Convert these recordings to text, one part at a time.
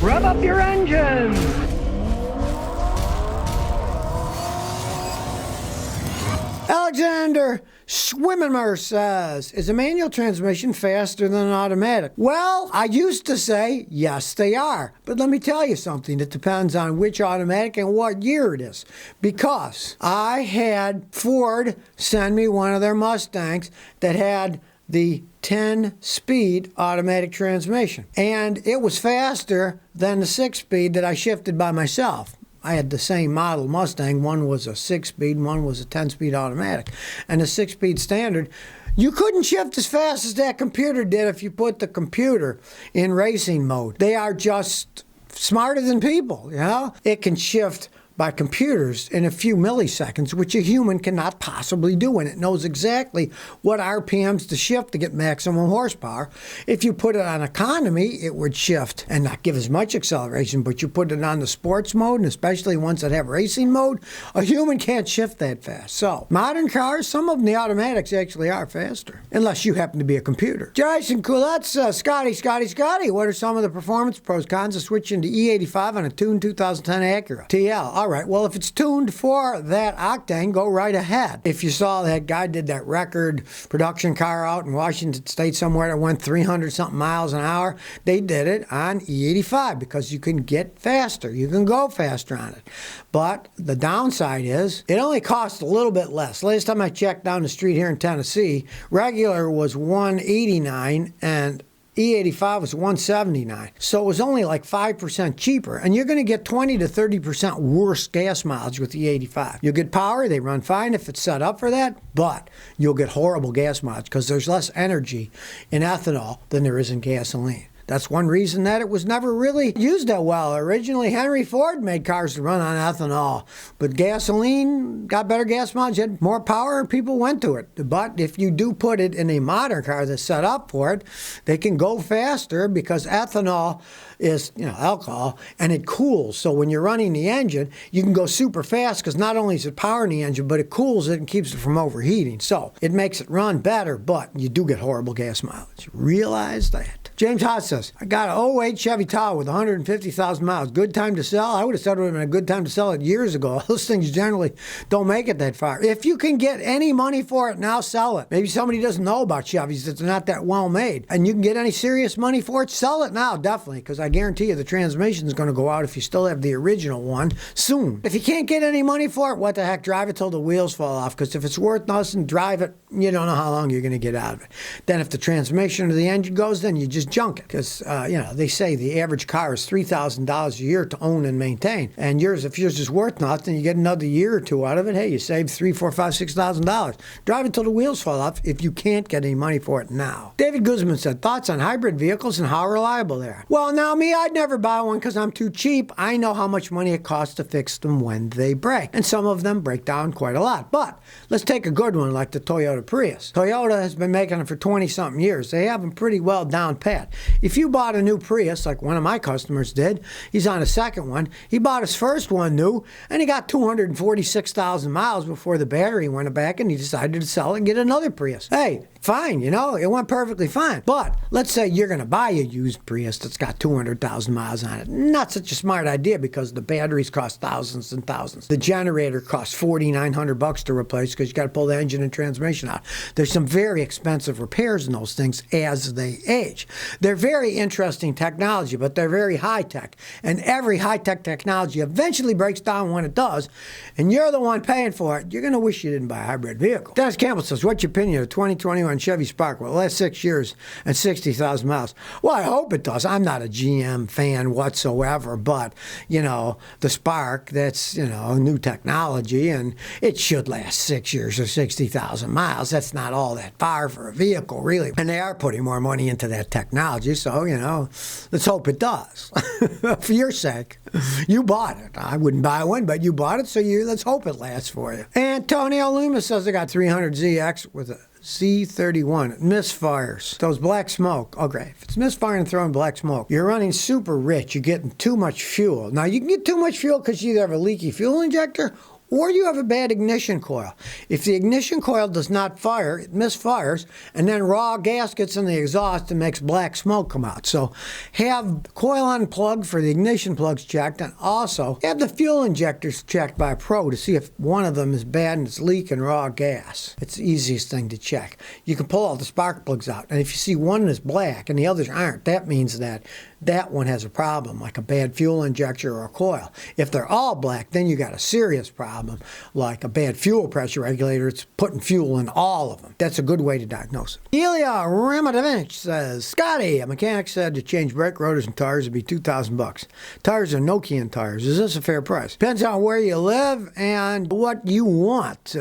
Rev up your engines! Alexander Schwimmer says, is a manual transmission faster than an automatic? Well, I used to say, yes, they are. But let me tell you something. It depends on which automatic and what year it is. Because I had Ford send me one of their Mustangs that had the 10-speed automatic transmission. And it was faster than the 6-speed that I shifted by myself. I had the same model Mustang. One was a 6-speed, one was a 10-speed automatic. And the 6-speed standard, you couldn't shift as fast as that computer did if you put the computer in racing mode. They are just smarter than people, you know? It can shift by computers in a few milliseconds, which a human cannot possibly do, and it knows exactly what RPMs to shift to get maximum horsepower. If you put it on economy, it would shift and not give as much acceleration, but you put it on the sports mode, and especially ones that have racing mode, a human can't shift that fast. So, modern cars, some of them, the automatics actually are faster, unless you happen to be a computer. Jason Coulette's Scotty, what are some of the performance pros, cons of switching to E85 on a tuned 2010 Acura TL? All right, well, if it's tuned for that octane, go right ahead. If you saw that guy did that record production car out in Washington State somewhere that went 300-something miles an hour, they did it on E85 because you can get faster. You can go faster on it. But the downside is it only costs a little bit less. Last time I checked down the street here in Tennessee, regular was $189 and E85 was $179, so it was only like 5% cheaper, and you're going to get 20 to 30% worse gas mileage with the E85. You'll get power, they run fine if it's set up for that, but you'll get horrible gas mileage because there's less energy in ethanol than there is in gasoline. That's one reason that it was never really used that well. Originally, Henry Ford made cars to run on ethanol, but gasoline got better gas mileage, had more power, and people went to it. But if you do put it in a modern car that's set up for it, they can go faster because ethanol is, alcohol, and it cools. So when you're running the engine, you can go super fast because not only is it powering the engine, but it cools it and keeps it from overheating. So it makes it run better, but you do get horrible gas mileage. Realize that. James Haas says, I got an '08 Chevy Tahoe with 150,000 miles. Good time to sell? I would have said it would have been a good time to sell it years ago. Those things generally don't make it that far. If you can get any money for it now, sell it. Maybe somebody doesn't know about Chevys. It's not that well made. And you can get any serious money for it, sell it now, definitely, because I guarantee you the transmission is going to go out if you still have the original one soon. If you can't get any money for it, what the heck, drive it till the wheels fall off, because if it's worth nothing, drive it, you don't know how long you're going to get out of it. Then if the transmission or the engine goes, then you just junk it, because they say the average car is $3,000 a year to own and maintain. And if yours is worth nothing, you get another year or two out of it. Hey, you save $3,000, $4,000, $5,000, $6,000. Drive it till the wheels fall off if you can't get any money for it now. David Guzman said, thoughts on hybrid vehicles and how reliable they are? Well, now me, I'd never buy one because I'm too cheap. I know how much money it costs to fix them when they break. And some of them break down quite a lot. But let's take a good one like the Toyota Prius. Toyota has been making them for 20-something years. They have them pretty well down pat. If you bought a new Prius, like one of my customers did, he's on a second one. He bought his first one new, and he got 246,000 miles before the battery went back, and he decided to sell it and get another Prius. Hey, fine, it went perfectly fine. But let's say you're going to buy a used Prius that's got 200,000 miles on it. Not such a smart idea because the batteries cost thousands and thousands. The generator costs $4,900 to replace because you got to pull the engine and transmission out. There's some very expensive repairs in those things as they age. They're very interesting technology, but they're very high-tech. And every high-tech technology eventually breaks down when it does, and you're the one paying for it. You're going to wish you didn't buy a hybrid vehicle. Dennis Campbell says, what's your opinion of 2021 Chevy Spark? Well, last 6 years and 60,000 miles. Well, I hope it does. I'm not a GM fan whatsoever, but, the Spark, that's, new technology, and it should last 6 years or 60,000 miles. That's not all that far for a vehicle, really. And they are putting more money into that technology, so, let's hope it does. For your sake. You bought it. I wouldn't buy one, but you bought it, so let's hope it lasts for you. Antonio Lima says I got 300ZX with a Z31, misfires. Those black smoke. Okay, if it's misfiring and throwing black smoke, you're running super rich. You're getting too much fuel. Now, you can get too much fuel because you either have a leaky fuel injector or you have a bad ignition coil. If the ignition coil does not fire, it misfires, and then raw gas gets in the exhaust and makes black smoke come out. So have coil unplugged for the ignition plugs checked, and also have the fuel injectors checked by a pro to see if one of them is bad and it's leaking raw gas. It's the easiest thing to check. You can pull all the spark plugs out, and if you see one is black and the others aren't, that means that one has a problem, like a bad fuel injector or a coil. If they're all black, then you got a serious problem, like a bad fuel pressure regulator. It's putting fuel in all of them. That's a good way to diagnose it. Ilya Ramadovich says, Scotty, a mechanic said to change brake rotors and tires would be $2,000. Tires are Nokian tires. Is this a fair price? Depends on where you live and what you want. The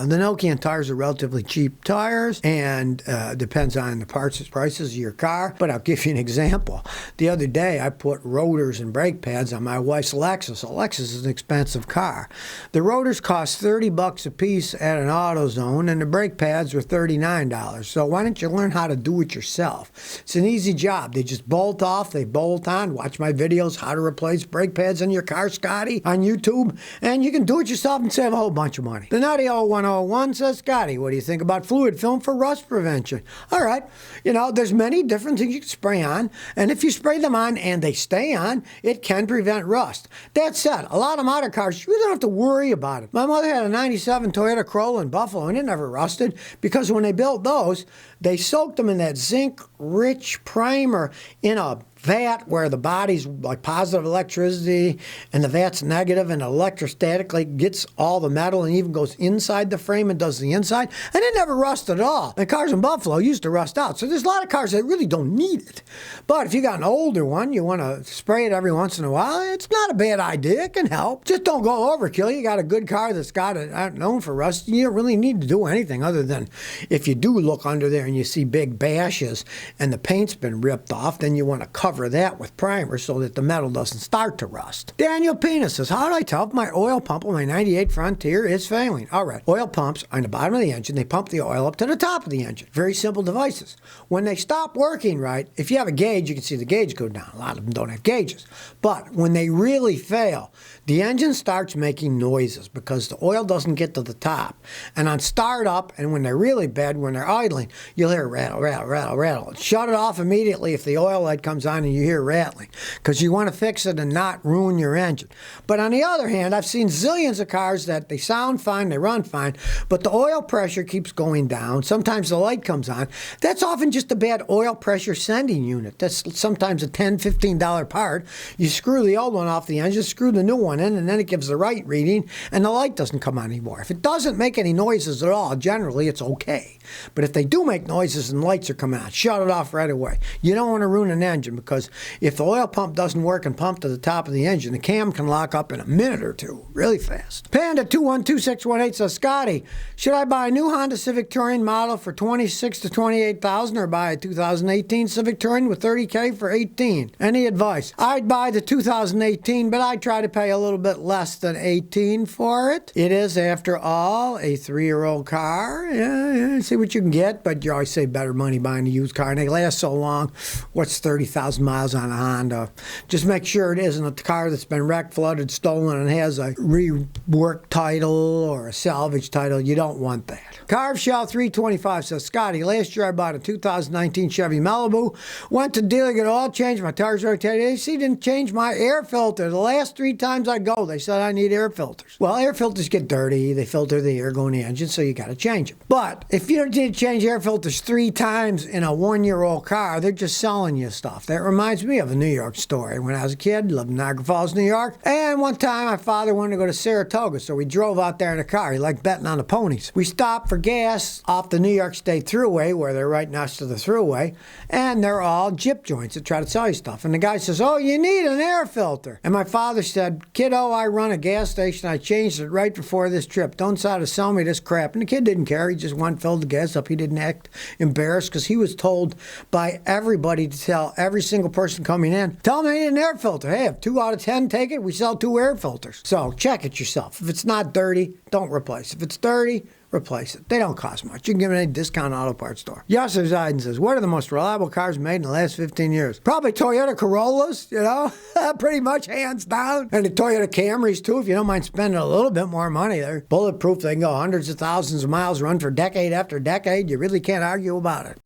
Nokian tires are relatively cheap tires, and depends on the parts and prices of your car. But I'll give you an example. The other day, I put rotors and brake pads on my wife's Lexus. A Lexus is an expensive car. The rotors cost $30 a piece at an AutoZone, and the brake pads were $39. So why don't you learn how to do it yourself? It's an easy job. They just bolt off, they bolt on. Watch my videos, how to replace brake pads in your car, Scotty, on YouTube, and you can do it yourself and save a whole bunch of money. The Nutty 0101 says, Scotty, what do you think about fluid film for rust prevention? All right, there's many different things you can spray on, and if you spray them on and they stay on, it can prevent rust. That said, a lot of modern cars, you don't have to worry about it. My mother had a 97 Toyota Corolla in Buffalo, and it never rusted because when they built those, they soaked them in that zinc-rich primer in a vat where the body's like positive electricity and the vat's negative, and electrostatically gets all the metal and even goes inside the frame and does the inside, and it never rusted at all. And cars in Buffalo used to rust out. So there's a lot of cars that really don't need it. But if you got an older one, you want to spray it every once in a while, it's not a bad idea. It can help. Just don't go overkill. You got a good car that's got it aren't known for rust, you don't really need to do anything other than if you do look under there and you see big bashes and the paint's been ripped off, then you want to cover that with primer so that the metal doesn't start to rust. Daniel Pena says, how do I tell if my oil pump on my 98 Frontier is failing? All right, oil pumps are on the bottom of the engine. They pump the oil up to the top of the engine. Very simple devices. When they stop working right, if you have a gauge, you can see the gauge go down. A lot of them don't have gauges. But when they really fail, the engine starts making noises because the oil doesn't get to the top. And on startup, and when they're really bad, when they're idling, you'll hear rattle, rattle, rattle, rattle. Shut it off immediately if the oil light comes on and you hear rattling, because you want to fix it and not ruin your engine. But on the other hand, I've seen zillions of cars that they sound fine, they run fine, but the oil pressure keeps going down. Sometimes the light comes on. That's often just a bad oil pressure sending unit. That's sometimes a $10, $15 part. You screw the old one off the engine, screw the new one in, and then it gives the right reading, and the light doesn't come on anymore. If it doesn't make any noises at all, generally it's okay. But if they do make noises and lights are coming out, shut it off right away. You don't want to ruin an engine, because if the oil pump doesn't work and pump to the top of the engine, the cam can lock up in a minute or two, really fast. Panda 212618 says, Scotty, should I buy a new Honda Civic Touring model for $26,000 to $28,000 or buy a 2018 Civic Touring with $30,000 for $18,000? Any advice? I'd buy the 2018, but I'd try to pay a little bit less than $18,000 for it. It is, after all, a 3-year-old car. Yeah, see what you can get, but you always save better money buying a used car, and they last so long. What's 30,000 miles on a Honda? Just make sure it isn't a car that's been wrecked, flooded, stolen, and has a reworked title or a salvage title. You don't want that. Carve Shell 325 says, Scotty, last year I bought a 2019 Chevy Malibu. Went to dealer, get oil changed, my tires rotated. AC didn't change my air filter. The last 3 times I go, they said I need air filters. Well, air filters get dirty. They filter the air going in the engine, so you got to change them. But if you did change air filters 3 times in a 1-year-old car, they're just selling you stuff. That reminds me of a New York story. When I was a kid, lived in Niagara Falls, New York, and one time my father wanted to go to Saratoga, so we drove out there in a car. He liked betting on the ponies. We stopped for gas off the New York State Thruway, where they're right next to the Thruway, and they're all jip joints that try to sell you stuff. And the guy says, oh, you need an air filter. And my father said, kiddo, I run a gas station. I changed it right before this trip. Don't try to sell me this crap. And the kid didn't care. He just went and filled the gas up. He didn't act embarrassed because he was told by everybody to tell every single person coming in, tell them I need an air filter. Hey, if 2 out of 10 take it, we sell 2 air filters. So check it yourself. If it's not dirty, don't replace. If it's dirty, replace it. They don't cost much. You can get it at any discount auto parts store. Yasser Zaiden says, what are the most reliable cars made in the last 15 years? Probably Toyota Corollas, you know, pretty much hands down. And the Toyota Camrys too, if you don't mind spending a little bit more money. They're bulletproof. They can go hundreds of thousands of miles, run for decade after decade. You really can't argue about it.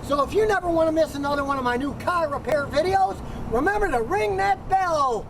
So if you never want to miss another one of my new car repair videos, remember to ring that bell.